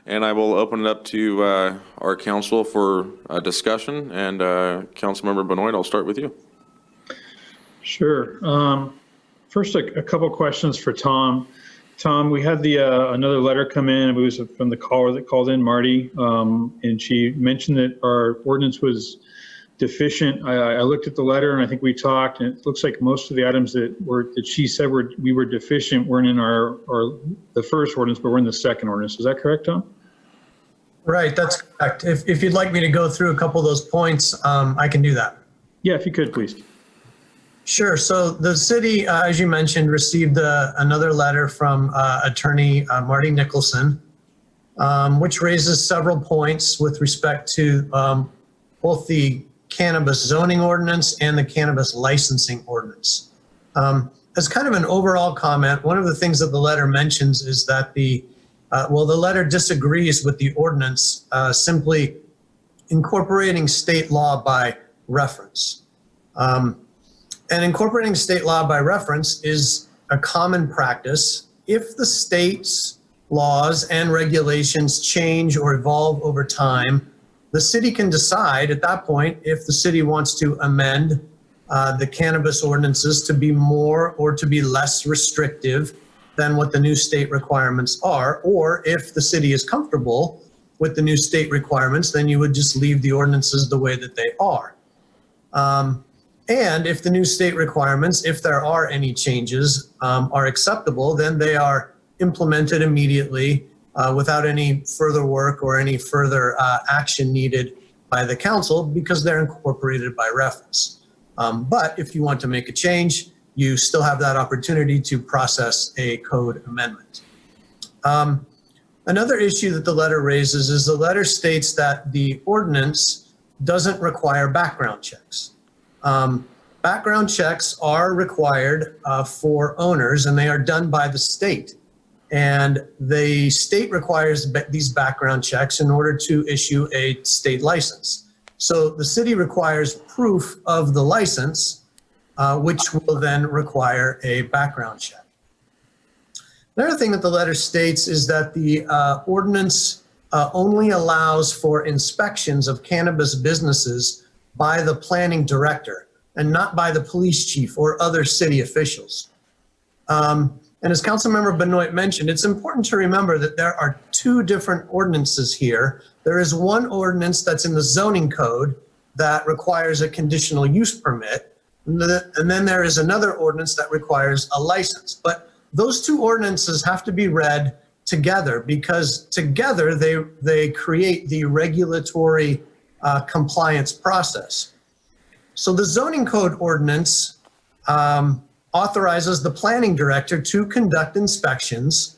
and I will open it up to our council for discussion. And Councilmember Benoit, I'll start with you. Sure. First, a couple questions for Tom. Tom, we had the another letter come in. It was from the caller that called in, Marty, and she mentioned that our ordinance was deficient. I looked at the letter and I think we talked, and it looks like most of the items that she said we were deficient weren't in the first ordinance, but we're in the second ordinance. Is that correct, Tom? Right, that's correct. If you'd like me to go through a couple of those points, I can do that. Yeah, if you could, please. Sure. So the city, as you mentioned, received another letter from attorney Marty Nicholson, which raises several points with respect to both the cannabis zoning ordinance and the cannabis licensing ordinance. As kind of an overall comment, one of the things that the letter mentions is that the letter disagrees with the ordinance simply incorporating state law by reference. And incorporating state law by reference is a common practice if the state's laws and regulations change or evolve over time. The city can decide at that point if the city wants to amend the cannabis ordinances to be more or to be less restrictive than what the new state requirements are, or if the city is comfortable with the new state requirements, then you would just leave the ordinances the way that they are. And if the new state requirements, if there are any changes, are acceptable, then they are implemented immediately without any further work or any further action needed by the council because they're incorporated by reference. But if you want to make a change, you still have that opportunity to process a code amendment. Another issue that the letter raises is the letter states that the ordinance doesn't require background checks. Background checks are required for owners, and they are done by the state. And the state requires these background checks in order to issue a state license. So the city requires proof of the license, which will then require a background check. Another thing that the letter states is that the ordinance only allows for inspections of cannabis businesses by the planning director and not by the police chief or other city officials. And as Councilmember Benoit mentioned, it's important to remember that there are two different ordinances here. There is one ordinance that's in the zoning code that requires a conditional use permit, and then there is another ordinance that requires a license. But those two ordinances have to be read together because together they create the regulatory compliance process. So the zoning code ordinance authorizes the planning director to conduct inspections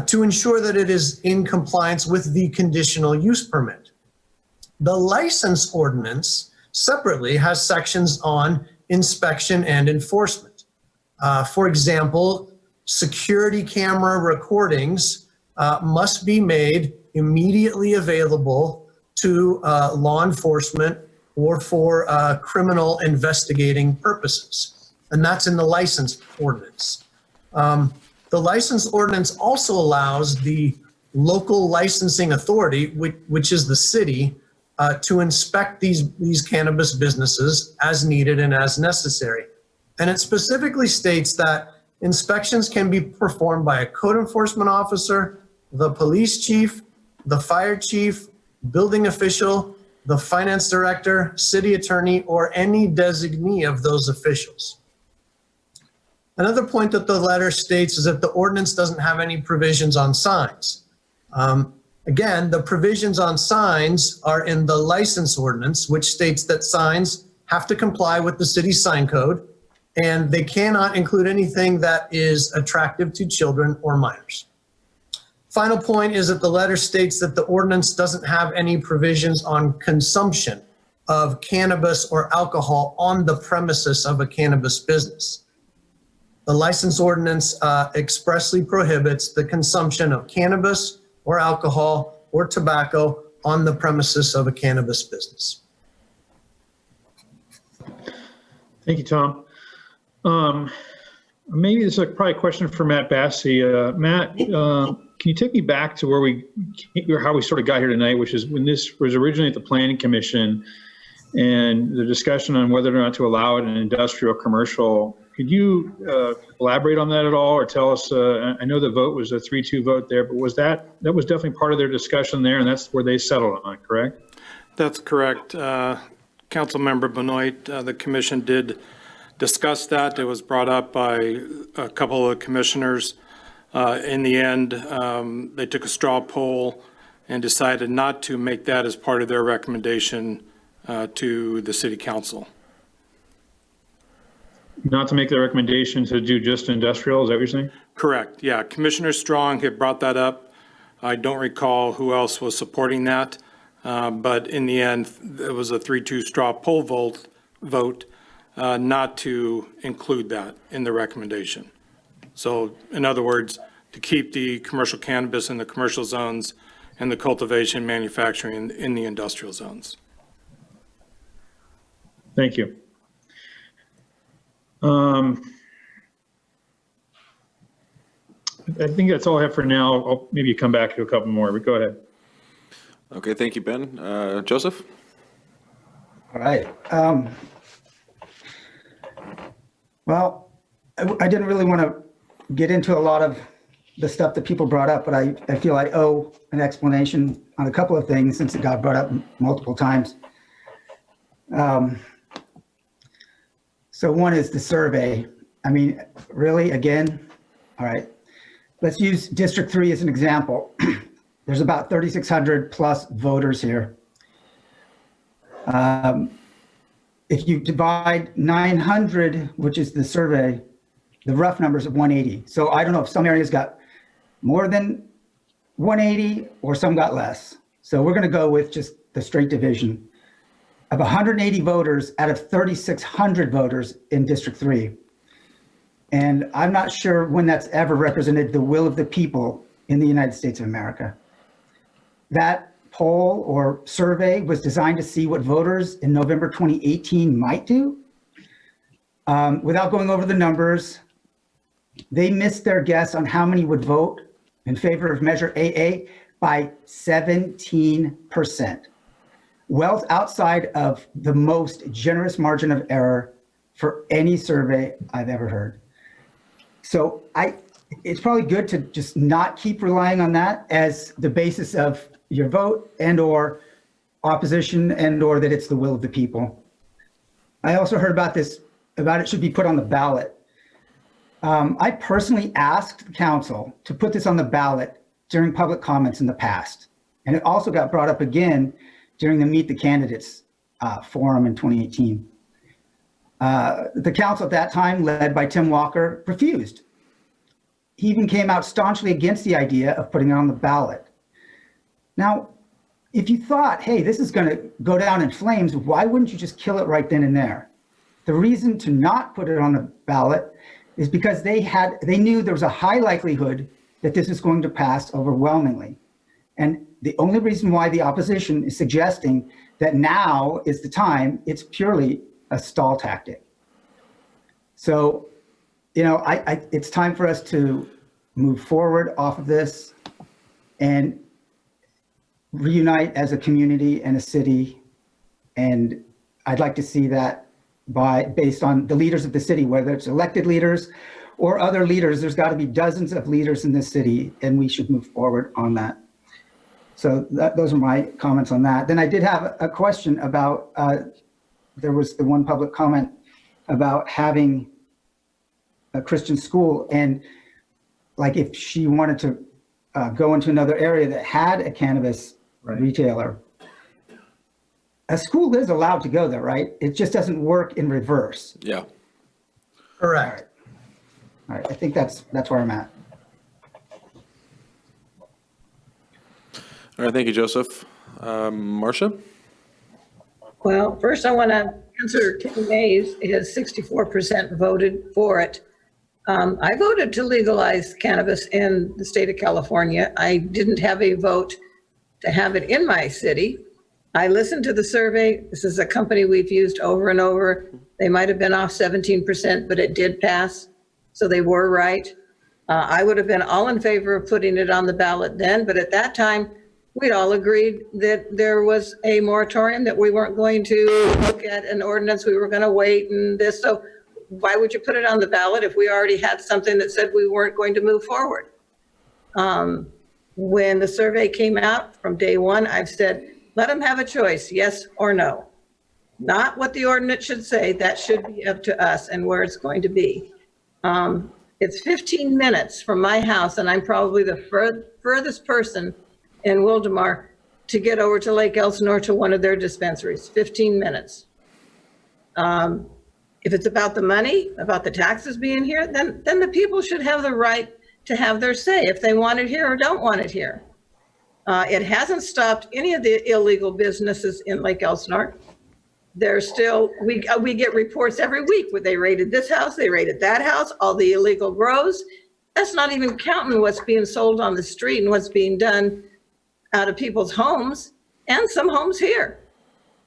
to ensure that it is in compliance with the conditional use permit. The license ordinance separately has sections on inspection and enforcement. For example, security camera recordings must be made immediately available to law enforcement or for criminal investigating purposes. And that's in the license ordinance. The license ordinance also allows the local licensing authority, which is the city, to inspect these cannabis businesses as needed and as necessary. And it specifically states that inspections can be performed by a code enforcement officer, the police chief, the fire chief, building official, the finance director, city attorney, or any designee of those officials. Another point that the letter states is that the ordinance doesn't have any provisions on signs. Again, the provisions on signs are in the license ordinance, which states that signs have to comply with the city's sign code, and they cannot include anything that is attractive to children or minors. Final point is that the letter states that the ordinance doesn't have any provisions on consumption of cannabis or alcohol on the premises of a cannabis business. The license ordinance expressly prohibits the consumption of cannabis or alcohol or tobacco on the premises of a cannabis business. Thank you, Tom. Maybe this is probably a question for Matt Bassey. Matt, can you take me back to how we sort of got here tonight, which is when this was originally at the Planning Commission and the discussion on whether or not to allow it in industrial commercial. Could you elaborate on that at all, or tell us, I know the vote was a 3-2 vote there, but was that was definitely part of their discussion there, and that's where they settled on it, correct? That's correct. Councilmember Benoit, the commission did discuss that. It was brought up by a couple of commissioners. In the end, they took a straw poll and decided not to make that as part of their recommendation to the city council. Not to make the recommendation to do just industrial, is that what you're saying? Correct, yeah. Commissioner Strong had brought that up. I don't recall who else was supporting that, but in the end, it was a 3-2 straw poll vote not to include that in the recommendation. So in other words, to keep the commercial cannabis in the commercial zones and the cultivation manufacturing in the industrial zones. Thank you. I think that's all I have for now. I'll maybe come back to a couple more, but go ahead. Okay, thank you, Ben. Joseph? All right. Well, I didn't really want to get into a lot of the stuff that people brought up, but I feel I owe an explanation on a couple of things since it got brought up multiple times. So one is the survey. I mean, really, again, all right, let's use District 3 as an example. There's about 3,600 plus voters here. If you divide 900, which is the survey, the rough numbers of 180. So I don't know if some areas got more than 180 or some got less. So we're going to go with just the straight division of 180 voters out of 3,600 voters in District 3. And I'm not sure when that's ever represented the will of the people in the United States of America. That poll or survey was designed to see what voters in November 2018 might do. Without going over the numbers, they missed their guess on how many would vote in favor of Measure AA by 17%. Well outside of the most generous margin of error for any survey I've ever heard. So it's probably good to just not keep relying on that as the basis of your vote and or opposition and or that it's the will of the people. I also heard about it should be put on the ballot. I personally asked the council to put this on the ballot during public comments in the past. And it also got brought up again during the Meet the Candidates forum in 2018. The council at that time, led by Tim Walker, refused. He even came out staunchly against the idea of putting it on the ballot. Now, if you thought, hey, this is going to go down in flames, why wouldn't you just kill it right then and there? The reason to not put it on the ballot is because they knew there was a high likelihood that this is going to pass overwhelmingly. And the only reason why the opposition is suggesting that now is the time, it's purely a stall tactic. So, you know, it's time for us to move forward off of this and reunite as a community and a city. And I'd like to see that based on the leaders of the city, whether it's elected leaders or other leaders. There's got to be dozens of leaders in this city, and we should move forward on that. So those are my comments on that. Then I did have a question about, there was the one public comment about having a Christian school, and like if she wanted to go into another area that had a cannabis retailer, a school is allowed to go there, right? It just doesn't work in reverse. Yeah. Correct. All right, I think that's where I'm at. All right, thank you, Joseph. Marcia? Well, first I want to answer Tim Mays. His 64% voted for it. I voted to legalize cannabis in the state of California. I didn't have a vote to have it in my city. I listened to the survey. This is a company we've used over and over. They might have been off 17%, but it did pass. So they were right. I would have been all in favor of putting it on the ballot then, but at that time, we'd all agreed that there was a moratorium, that we weren't going to look at an ordinance, we were going to wait and this. So why would you put it on the ballot if we already had something that said we weren't going to move forward? When the survey came out from day one, I've said, let them have a choice, yes or no. Not what the ordinance should say, that should be up to us and where it's going to be. It's 15 minutes from my house, and I'm probably the furthest person in Wildemar to get over to Lake Elsinore to one of their dispensaries, 15 minutes. If it's about the money, about the taxes being here, then the people should have the right to have their say if they want it here or don't want it here. It hasn't stopped any of the illegal businesses in Lake Elsinore. There's still, we get reports every week where they raided this house, they raided that house, all the illegal grows. That's not even counting what's being sold on the street and what's being done out of people's homes and some homes here.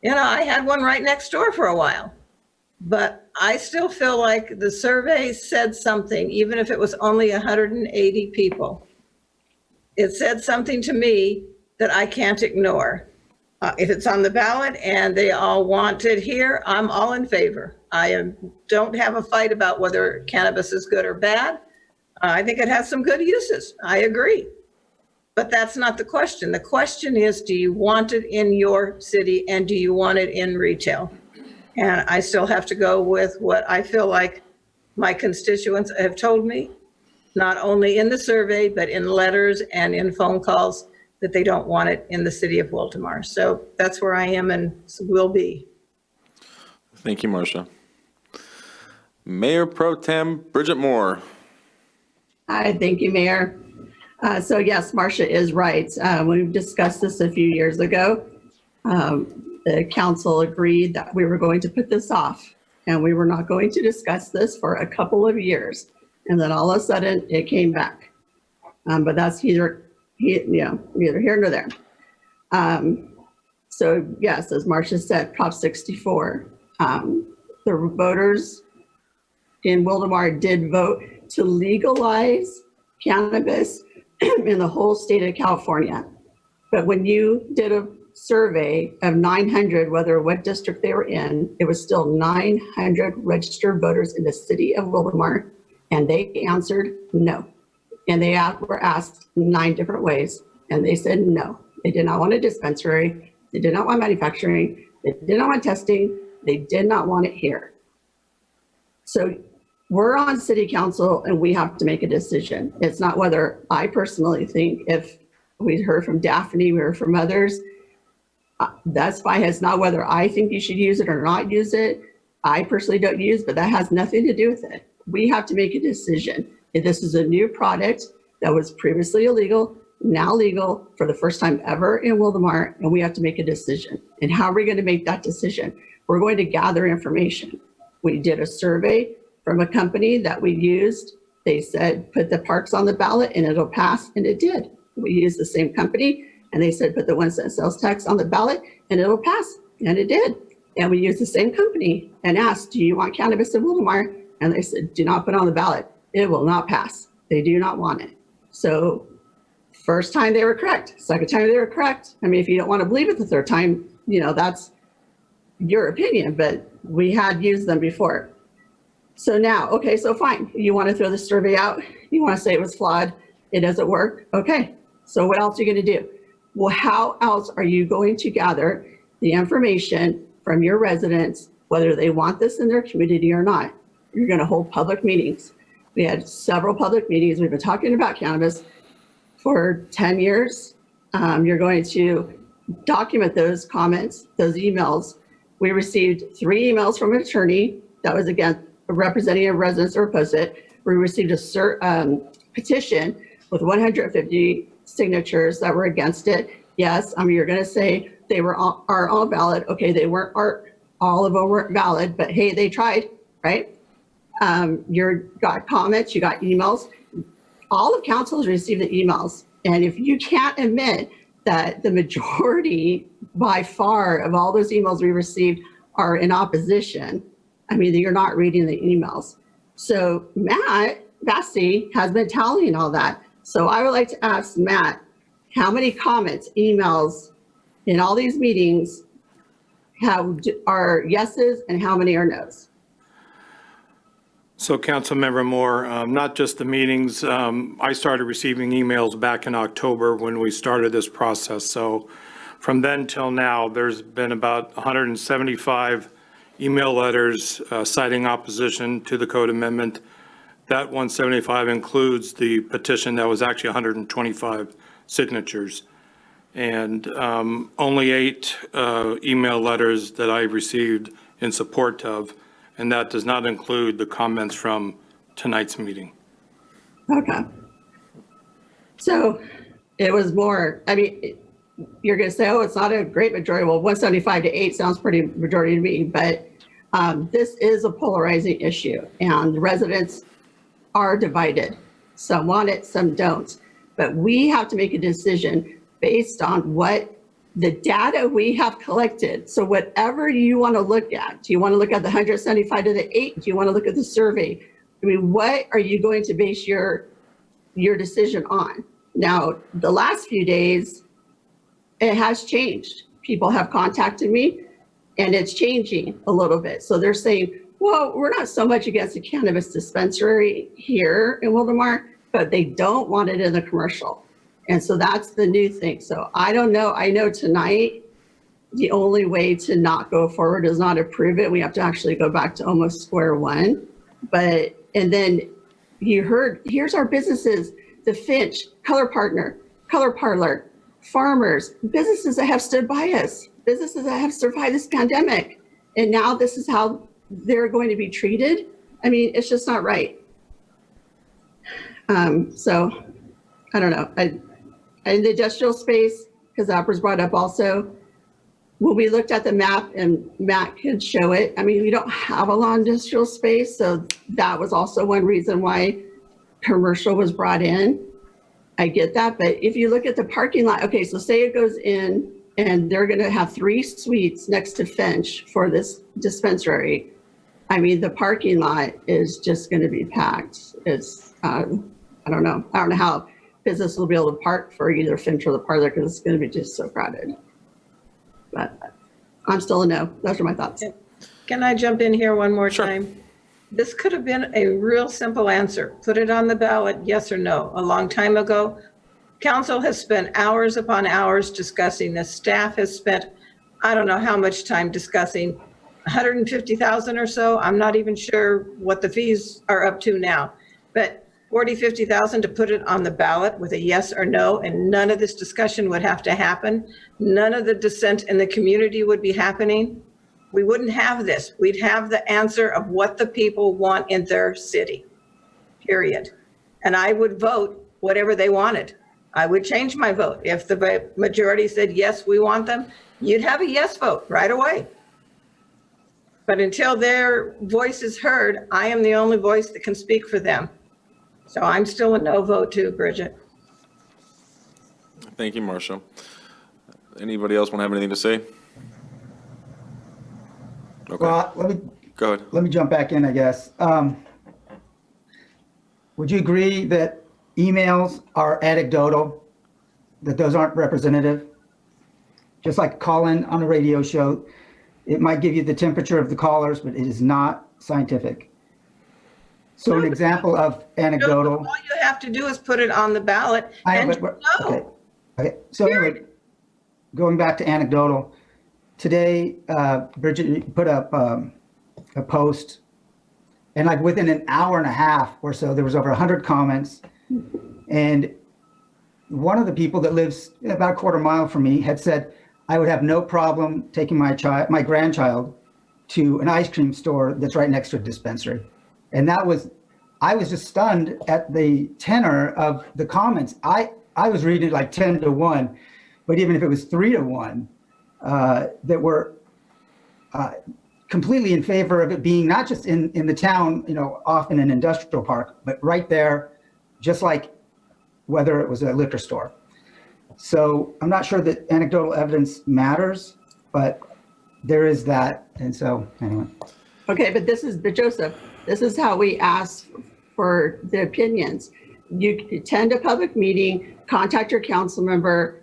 You know, I had one right next door for a while, but I still feel like the survey said something, even if it was only 180 people. It said something to me that I can't ignore. If it's on the ballot and they all want it here, I'm all in favor. Don't have a fight about whether cannabis is good or bad. I think it has some good uses. I agree. But that's not the question. The question is, do you want it in your city and do you want it in retail? And I still have to go with what I feel like my constituents have told me, not only in the survey, but in letters and in phone calls, that they don't want it in the city of Wildemar. So that's where I am and will be. Thank you, Marcia. Mayor Pro Tem Bridget Moore. Hi, thank you, Mayor. So yes, Marcia is right. When we discussed this a few years ago, the council agreed that we were going to put this off and we were not going to discuss this for a couple of years. And then all of a sudden it came back. But that's neither here nor there. So yes, as Marcia said, Prop 64, the voters in Wildemar did vote to legalize cannabis in the whole state of California. But when you did a survey of 900, whether what district they were in, it was still 900 registered voters in the city of Wildemar, and they answered no. And they were asked 9 different ways, and they said no. They did not want a dispensary. They did not want manufacturing. They did not want testing. They did not want it here. So we're on city council and we have to make a decision. It's not whether I personally think, if we heard from Daphne, we heard from others, that's fine. It's not whether I think you should use it or not use it. I personally don't use, but that has nothing to do with it. We have to make a decision. If this is a new product that was previously illegal, now legal for the first time ever in Wildemar, and we have to make a decision. And how are we going to make that decision? We're going to gather information. We did a survey from a company that we used. They said, put the parks on the ballot and it'll pass, and it did. We used the same company and they said, put the 1 cent sales tax on the ballot and it'll pass, and it did. And we used the same company and asked, do you want cannabis in Wildemar? And they said, do not put it on the ballot. It will not pass. They do not want it. So first time they were correct. Second time they were correct. I mean, if you don't want to believe it the third time, that's your opinion, but we had used them before. So now, okay, so fine. You want to throw the survey out. You want to say it was flawed. It doesn't work. Okay. So what else are you going to do? Well, how else are you going to gather the information from your residents, whether they want this in their community or not? You're going to hold public meetings. We had several public meetings. We've been talking about cannabis for 10 years. You're going to document those comments, those emails. We received 3 emails from an attorney that was, again, representing a residents who opposed it. We received a petition with 150 signatures that were against it. Yes, you're going to say they are all valid. Okay, they weren't, all of them weren't valid, but hey, they tried, right? You got comments, you got emails. All of council has received the emails. And if you can't admit that the majority by far of all those emails we received are in opposition, you're not reading the emails. So Matt Basti has been tallying all that. So I would like to ask Matt, how many comments, emails in all these meetings are yeses and how many are nos? So Councilmember Moore, not just the meetings, I started receiving emails back in October when we started this process. So from then till now, there's been about 175 email letters citing opposition to the code amendment. That 175 includes the petition that was actually 125 signatures. And only 8 email letters that I received in support of, and that does not include the comments from tonight's meeting. Okay. So it was more, I mean, you're going to say, oh, it's not a great majority. Well, 175 to 8 sounds pretty majority to me, but this is a polarizing issue and residents are divided. Some want it, some don't. But we have to make a decision based on what the data we have collected. So whatever you want to look at, do you want to look at the 175 to the 8? Do you want to look at the survey? I mean, what are you going to base your decision on? Now, the last few days, it has changed. People have contacted me and it's changing a little bit. So they're saying, well, we're not so much against a cannabis dispensary here in Wildomar, but they don't want it in the commercial. And so that's the new thing. So I don't know. I know tonight, the only way to not go forward is not approve it. We have to actually go back to almost square one. But, and then you heard, here's our businesses, the Finch, Color Partner, Color Parlor, farmers, businesses that have stood by us, businesses that have survived this pandemic. And now this is how they're going to be treated. I mean, it's just not right. So I don't know. In the industrial space, because that was brought up also, when we looked at the map and Matt could show it, I mean, we don't have a lot of industrial space. So that was also one reason why commercial was brought in. I get that. But if you look at the parking lot, okay, so say it goes in and they're going to have 3 suites next to Finch for this dispensary. I mean, the parking lot is just going to be packed. It's, I don't know. I don't know how business will be able to park for either Finch or the Parlor because it's going to be just so crowded. But I'm still a no. Those are my thoughts. Can I jump in here one more time? This could have been a real simple answer. Put it on the ballot, yes or no. A long time ago, council has spent hours upon hours discussing this. Staff has spent, I don't know how much time discussing, 150,000 or so. I'm not even sure what the fees are up to now, but 40, 50,000 to put it on the ballot with a yes or no, and none of this discussion would have to happen. None of the dissent in the community would be happening. We wouldn't have this. We'd have the answer of what the people want in their city, period. And I would vote whatever they wanted. I would change my vote. If the majority said, yes, we want them, you'd have a yes vote right away. But until their voice is heard, I am the only voice that can speak for them. So I'm still a no vote too, Bridget. Thank you, Marcia. Anybody else want to have anything to say? Okay, Well, go ahead. let me jump back in, I guess. Would you agree that emails are anecdotal, that those aren't representative? Just like call-in on a radio show, it might give you the temperature of the callers, but it is not scientific. So an example of anecdotal. All you have to do is put it on the ballot and no. Okay. So anyway, going back to anecdotal, today, Bridget put up a post, and like within an hour and a half or so, there was over 100 comments. And one of the people that lives about a quarter mile from me had said, I would have no problem taking my grandchild to an ice cream store that's right next to a dispensary. And I was just stunned at the tenor of the comments. I was reading it like 10 to 1, but even if it was 3 to 1, that were completely in favor of it being not just in the town, off in an industrial park, but right there, just like whether it was a liquor store. So I'm not sure that anecdotal evidence matters, but there is that. And so anyway. Okay, but Joseph, this is how we ask for the opinions. You attend a public meeting, contact your council member,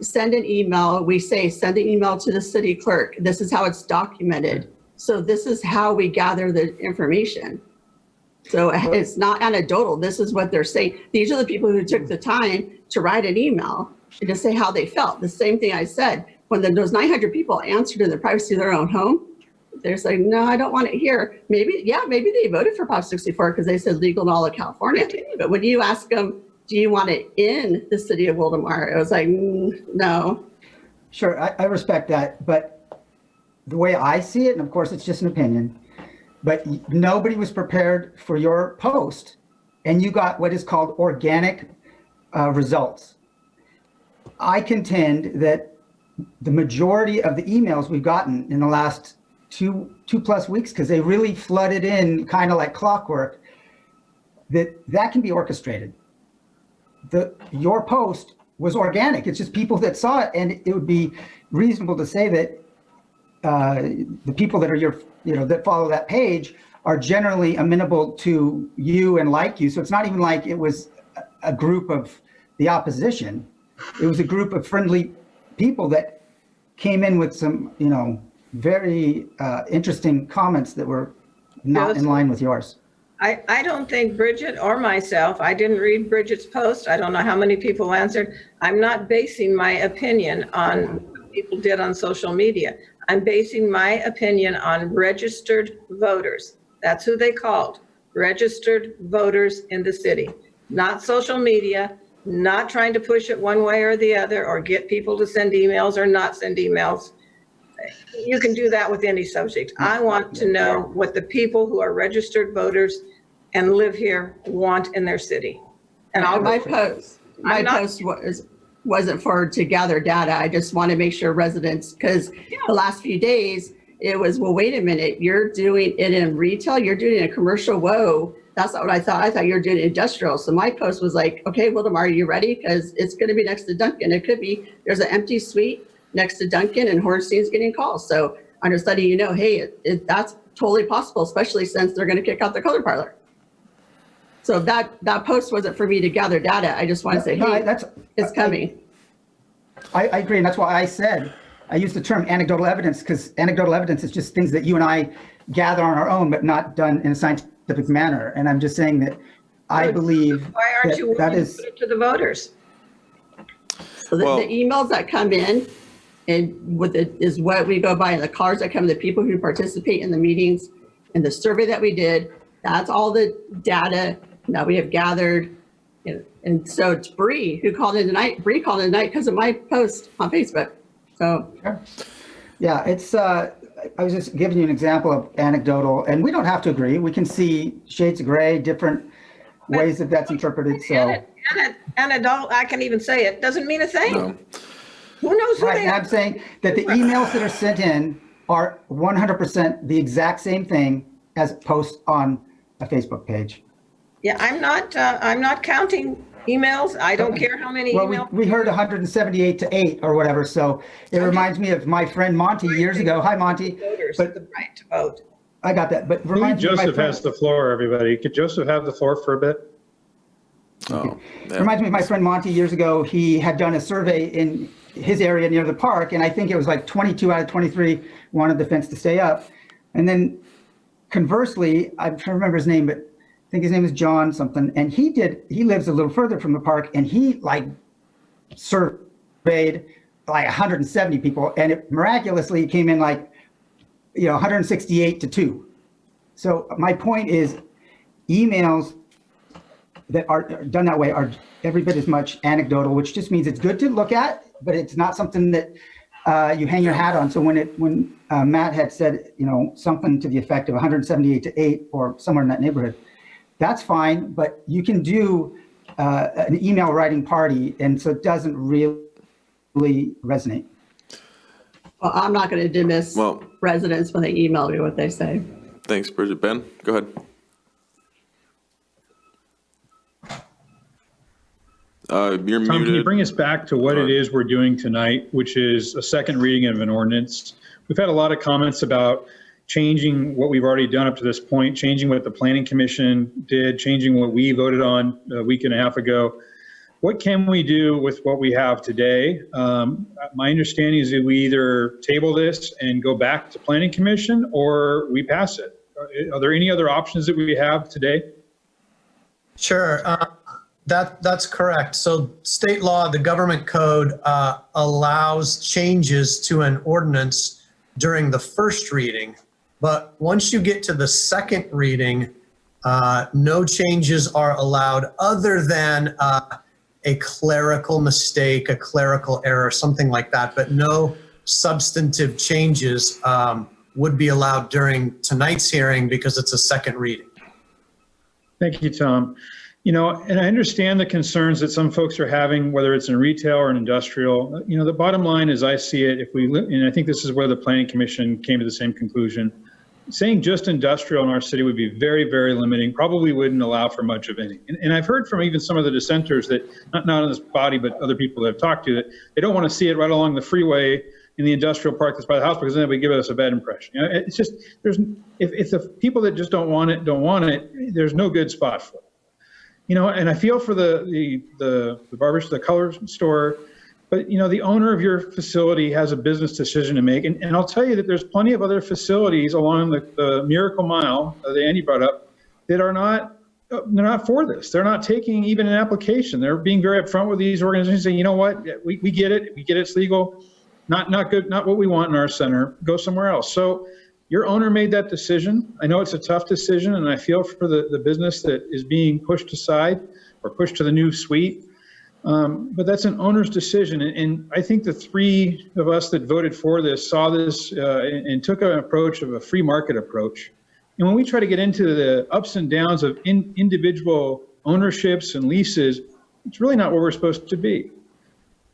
send an email. We say, send an email to the city clerk. This is how it's documented. So this is how we gather the information. So it's not anecdotal. This is what they're saying. These are the people who took the time to write an email and to say how they felt. The same thing I said, when those 900 people answered in the privacy of their own home, they're saying, no, I don't want it here. Maybe they voted for Prop 64 because they said legal in all of California. But when you ask them, do you want it in the city of Wildomar? It was like, no. Sure, I respect that, but the way I see it, and of course it's just an opinion, but nobody was prepared for your post, and you got what is called organic results. I contend that the majority of the emails we've gotten in the last two plus weeks, because they really flooded in kind of like clockwork, that can be orchestrated. Your post was organic. It's just people that saw it, and it would be reasonable to say that the people that are that follow that page are generally amenable to you and like you. So it's not even like it was a group of the opposition. It was a group of friendly people that came in with some, very interesting comments that were not in line with yours. I don't think Bridget or myself, I didn't read Bridget's post. I don't know how many people answered. I'm not basing my opinion on what people did on social media. I'm basing my opinion on registered voters. That's who they called, registered voters in the city, not social media, not trying to push it one way or the other or get people to send emails or not send emails. You can do that with any subject. I want to know what the people who are registered voters and live here want in their city. And My post wasn't to gather data. I just want to make sure residents, because the last few days it was, well, wait a minute, you're doing it in retail, you're doing it in commercial. Whoa, that's not what I thought. I thought you were doing it industrial. So my post was like, okay, Wildemar, are you ready? Because it's going to be next to Dunkin'. It could be, there's an empty suite next to Dunkin' and Hornstein's getting calls. So I'm just letting you know, hey, that's totally possible, especially since they're going to kick out the color parlor. So that post wasn't for me to gather data. I just want to say, hey, it's coming. I agree, and that's why I said, I use the term anecdotal evidence, because anecdotal evidence is just things that you and I gather on our own, but not done in a scientific manner. And I'm just saying that I believe why aren't you that willing is to put it to the voters? So the emails that come in and is what we go by, and the cards that come, the people who participate in the meetings and the survey that we did, that's all the data that we have gathered. And so it's Bree who called in tonight. Bree called in tonight because of my post on Facebook. So yeah, it's I was just giving you an example of anecdotal, and we don't have to agree. We can see shades of gray, different ways that that's interpreted. So An adult, I can even say it, doesn't mean a thing. No. Who knows who right, they and are? I'm saying that the emails that are sent in are 100% the exact same thing as posts on a Facebook page. Yeah, I'm not counting emails. I don't care how many Well, emails. we heard 178 to 8 or whatever, so it reminds me of my friend Monty years ago. Hi, Monty. Voters But the right to vote. I got that, but reminds me of my Joseph friend, has the floor, everybody. Could Joseph have the floor for a bit? Oh, yeah. reminds me of my friend Monty years ago. He had done a survey in his area near the park, and I think it was like 22 out of 23 wanted the fence to stay up. And then conversely, I'm trying to remember his name, but I think his name is John something, and he lives a little further from the park, and he like surveyed like 170 people, and it miraculously came in like 168 to 2. So my point is, emails that are done that way are every bit as much anecdotal, which just means it's good to look at, but it's not something that you hang your hat on. So when Matt had said, something to the effect of 178 to 8 or somewhere in that neighborhood, that's fine, but you can do an email writing party, and so it doesn't really resonate. well, I'm not going to dismiss residents when they email me what they say. Thanks, Bridget. Ben, go ahead. You're Tom, can you muted. bring us back to what it is we're doing tonight, which is a second reading of an ordinance? We've had a lot of comments about changing what we've already done up to this point, changing what the Planning Commission did, changing what we voted on a week and a half ago. What can we do with what we have today? My understanding is that we either table this and go back to Planning Commission, or we pass it. Are there any other options that we have today? Sure, that's correct. So state law, the government code allows changes to an ordinance during the first reading. But once you get to the second reading, no changes are allowed other than a clerical mistake, a clerical error, something like that. But no substantive changes would be allowed during tonight's hearing because it's a second reading. Thank you, Tom. You know, and I understand the concerns that some folks are having, whether it's in retail or in industrial. You know, the bottom line, as I see it, and I think this is where the Planning Commission came to the same conclusion, saying just industrial in our city would be very, very limiting, probably wouldn't allow for much of any. And I've heard from even some of the dissenters that, not in this body, but other people that I've talked to, that they don't want to see it right along the freeway in the industrial park that's by the house, because then it would give us a bad impression. You know, it's just, if the people that just don't want it, there's no good spot for it. You know, and I feel for the barbershop, the color store, but, you know, the owner of your facility has a business decision to make. And I'll tell you that there's plenty of other facilities along the Miracle Mile that Andy brought up that are not, they're not for this. They're not taking even an application. They're being very upfront with these organizations saying, you know what, we get it. We get it's legal. Not good, not what we want in our center. Go somewhere else. So your owner made that decision. I know it's a tough decision, and I feel for the business that is being pushed aside or pushed to the new suite. But that's an owner's decision. And I think the three of us that voted for this saw this and took an approach of a free market approach. And when we try to get into the ups and downs of individual ownerships and leases, it's really not where we're supposed to be.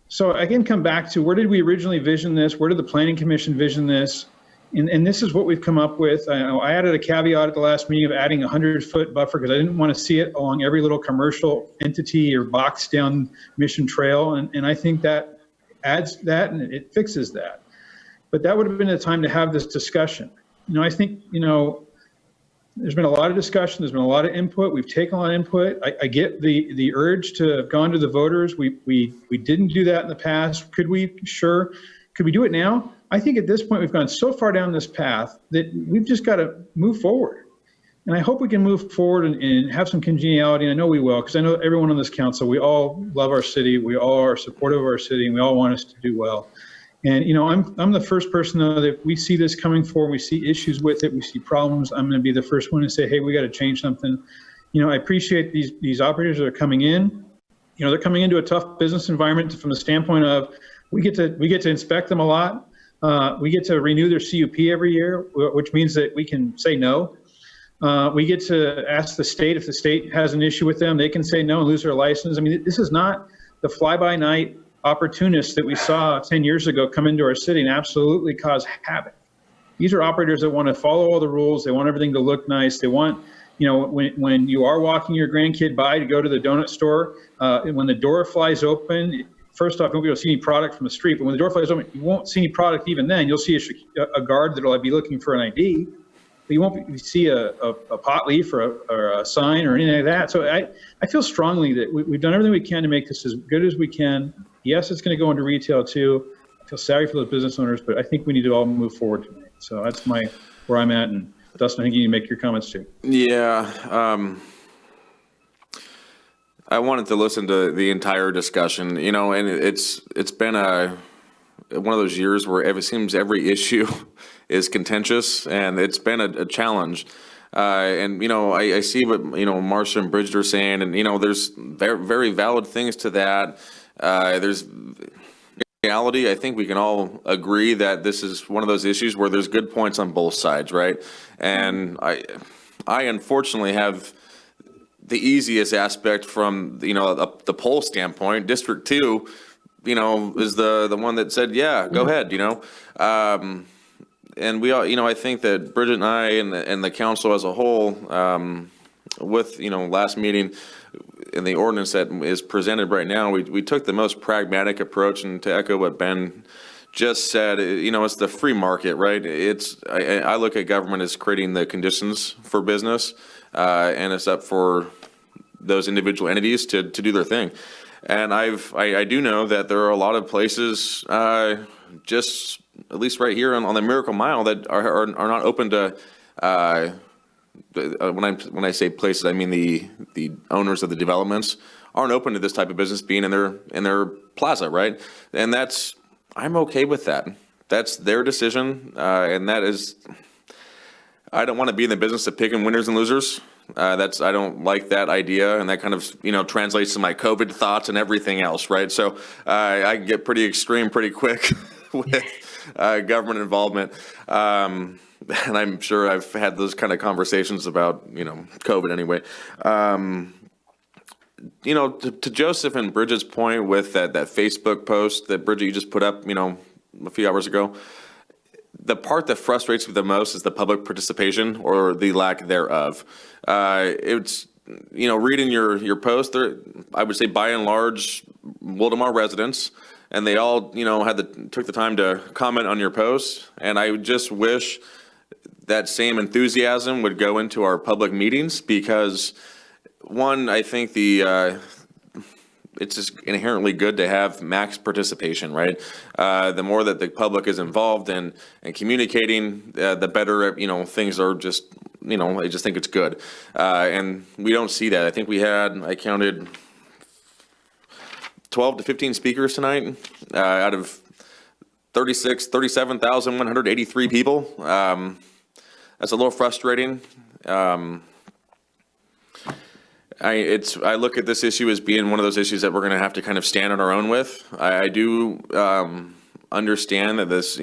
So I can come back to, where did we originally vision this? Where did the Planning Commission vision this? And this is what we've come up with. I added a caveat at the last meeting of adding a 100-foot buffer because I didn't want to see it along every little commercial entity or box down Mission Trail. And I think that adds that and it fixes that. But that would have been the time to have this discussion. You know, I think, you know, there's been a lot of discussion. There's been a lot of input. We've taken a lot of input. I get the urge to have gone to the voters. We didn't do that in the past. Could we? Sure. Could we do it now? I think at this point, we've gone so far down this path that we've just got to move forward. And I hope we can move forward and have some congeniality. And I know we will, because I know everyone on this council, we all love our city. We all are supportive of our city, and we all want us to do well. And, you know, I'm the first person, though, that we see this coming forward, we see issues with it, we see problems. I'm going to be the first one to say, hey, we got to change something. You know, I appreciate these operators that are coming in. You know, they're coming into a tough business environment from the standpoint of we get to inspect them a lot. We get to renew their CUP every year, which means that we can say no. We get to ask the state, if the state has an issue with them, they can say no and lose their license. I mean, this is not the fly-by-night opportunists that we saw 10 years ago come into our city and absolutely cause havoc. These are operators that want to follow all the rules. They want everything to look nice. They want, you know, when you are walking your grandkid by to go to the donut store, when the door flies open, first off, you won't be able to see any product from the street, but when the door flies open, you won't see any product even then. You'll see a guard that will be looking for an ID, but you won't see a pot leaf or a sign or anything like that. So I feel strongly that we've done everything we can to make this as good as we can. Yes, it's going to go into retail too. I feel sorry for those business owners, but I think we need to all move forward tonight. So that's where I'm at. And Dustin, I think you need to make your comments too. Yeah. I wanted to listen to the entire discussion, you know, and it's been one of those years where it seems every issue is contentious, and it's been a challenge. And, you know, I see what, you know, Marcia and Bridget are saying, and, you know, there's very, very valid things to that. There's reality. I think we can all agree that this is one of those issues where there's good points on both sides, right? And I unfortunately have the easiest aspect from, you know, the poll standpoint. District 2, you know, is the one that said, yeah, go ahead, you know. And we all, you know, I think that Bridget and I and the council as a whole, with, you know, last meeting in the ordinance that is presented right now, we took the most pragmatic approach. And to echo what Ben just said, it's the free market, right? I look at government as creating the conditions for business, and it's up for those individual entities to do their thing. And I do know that there are a lot of places, just at least right here on the Miracle Mile, that are not open to. When I say places, I mean the owners of the developments aren't open to this type of business being in their plaza, right? And I'm okay with that. That's their decision, and that is. I don't want to be in the business of picking winners and losers. I don't like that idea, and that kind of translates to my COVID thoughts and everything else, right? So I can get pretty extreme pretty quick with government involvement, and I'm sure I've had those kind of conversations about COVID anyway. To Joseph and Bridget's point with that Facebook post that Bridget you just put up, a few hours ago. The part that frustrates me the most is the public participation or the lack thereof. It's, reading your post there, I would say by and large, Wildomar residents, and they all, took the time to comment on your post. And I just wish that same enthusiasm would go into our public meetings because, one, I think it's just inherently good to have max participation, right? The more that the public is involved in communicating, the better, things are just, I just think it's good. And we don't see that. I think I counted 12 to 15 speakers tonight out of 37,183 people. That's a little frustrating. I look at this issue as being one of those issues that we're going to have to kind of stand on our own with. I do understand that this,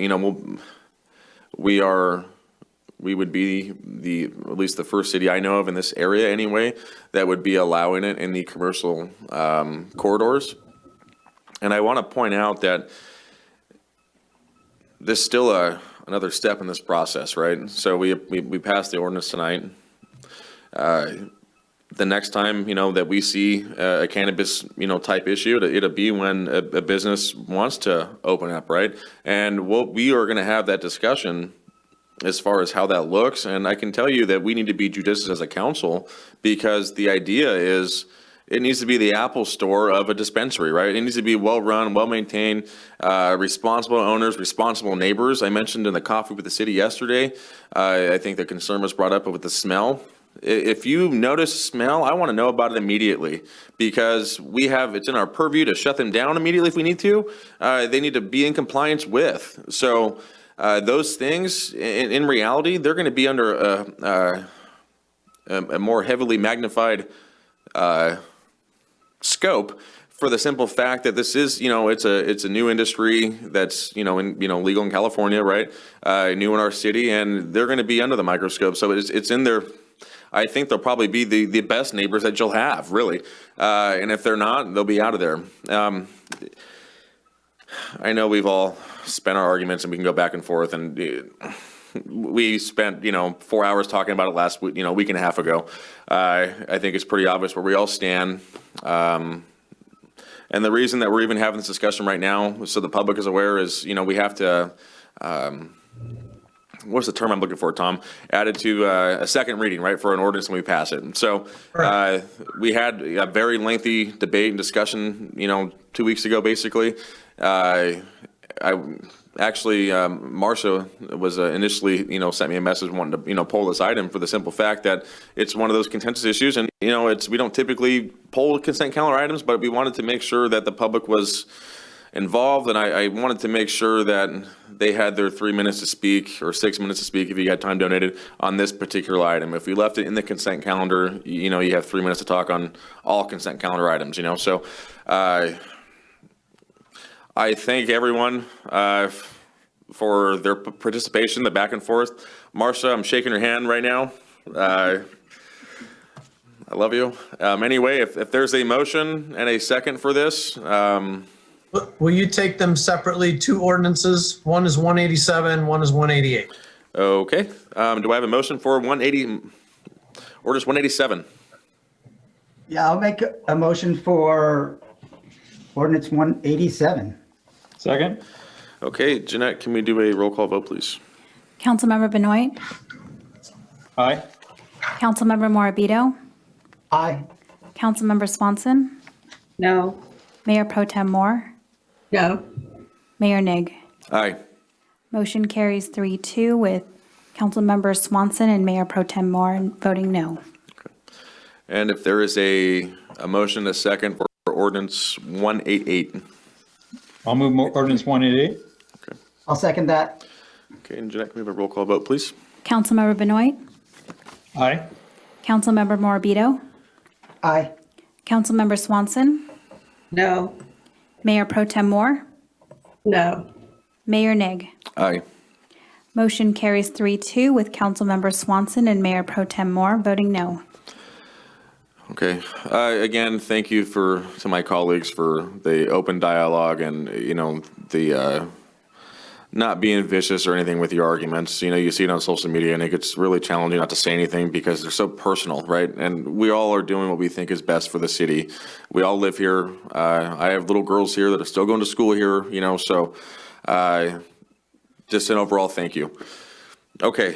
we would be at least the first city I know of in this area anyway that would be allowing it in the commercial corridors. And I want to point out that there's still another step in this process, right? So we passed the ordinance tonight. The next time, that we see a cannabis, type issue, it'll be when a business wants to open up, right? And we are going to have that discussion as far as how that looks. And I can tell you that we need to be judicious as a council because the idea is it needs to be the Apple store of a dispensary, right? It needs to be well-run, well-maintained, responsible owners, responsible neighbors. I mentioned in the coffee with the city yesterday, I think the concern was brought up with the smell. If you notice smell, I want to know about it immediately because it's in our purview to shut them down immediately if we need to. They need to be in compliance with. So those things, in reality, they're going to be under a more heavily magnified scope for the simple fact that this is, it's a new industry that's, legal in California, right? New in our city, and they're going to be under the microscope. So it's in their. I think they'll probably be the best neighbors that you'll have, really. And if they're not, they'll be out of there. I know we've all spent our arguments and we can go back and forth. And we spent, 4 hours talking about it last week, week and a half ago. I think it's pretty obvious where we all stand. And the reason that we're even having this discussion right now, so the public is aware, is, we have to, what's the term I'm looking for, Tom? Added to a second reading, right, for an ordinance when we pass it. And so we had a very lengthy debate and discussion, 2 weeks ago, basically. Marcia was initially, sent me a message wanting to, poll this item for the simple fact that it's one of those contentious issues. And, we don't typically poll consent calendar items, but we wanted to make sure that the public was involved. And I wanted to make sure that they had their 3 minutes to speak or 6 minutes to speak if you got time donated on this particular item. If we left it in the consent calendar, you have 3 minutes to talk on all consent calendar items, So I thank everyone for their participation, the back and forth. Marcia, I'm shaking your hand right now. I love you. Anyway, if there's a motion and a second for this. Will you take them separately, two ordinances? One is 187, one is 188. Okay. Do I have a motion for ordinance 187? Yeah, I'll make a motion for ordinance 187. Second. Okay, Jeanette, can we do a roll call vote, please? Councilmember Benoit, Aye. Councilmember Morabito, Aye. Councilmember Swanson, No. Mayor Pro Tem Moore, No. Mayor Nigg. Aye. Motion carries 3-2 with Councilmember Swanson and Mayor Pro Tem Moore voting no. And if there is a motion, a second for ordinance 188. I'll move ordinance 188. I'll second that. Okay, and Jeanette, can we have a roll call vote, please? Councilmember Benoit, Aye. Councilmember Morabito, Aye. Councilmember Swanson, No. Mayor Pro Tem Moore, No. Mayor Nigg. Aye. Motion carries 3-2 with Councilmember Swanson and Mayor Pro Tem Moore voting no. Okay. Again, thank you to my colleagues for the open dialogue and, the not being vicious or anything with your arguments. You see it on social media and it gets really challenging not to say anything because they're so personal, right? And we all are doing what we think is best for the city. We all live here. I have little girls here that are still going to school here, so just an overall thank you. Okay,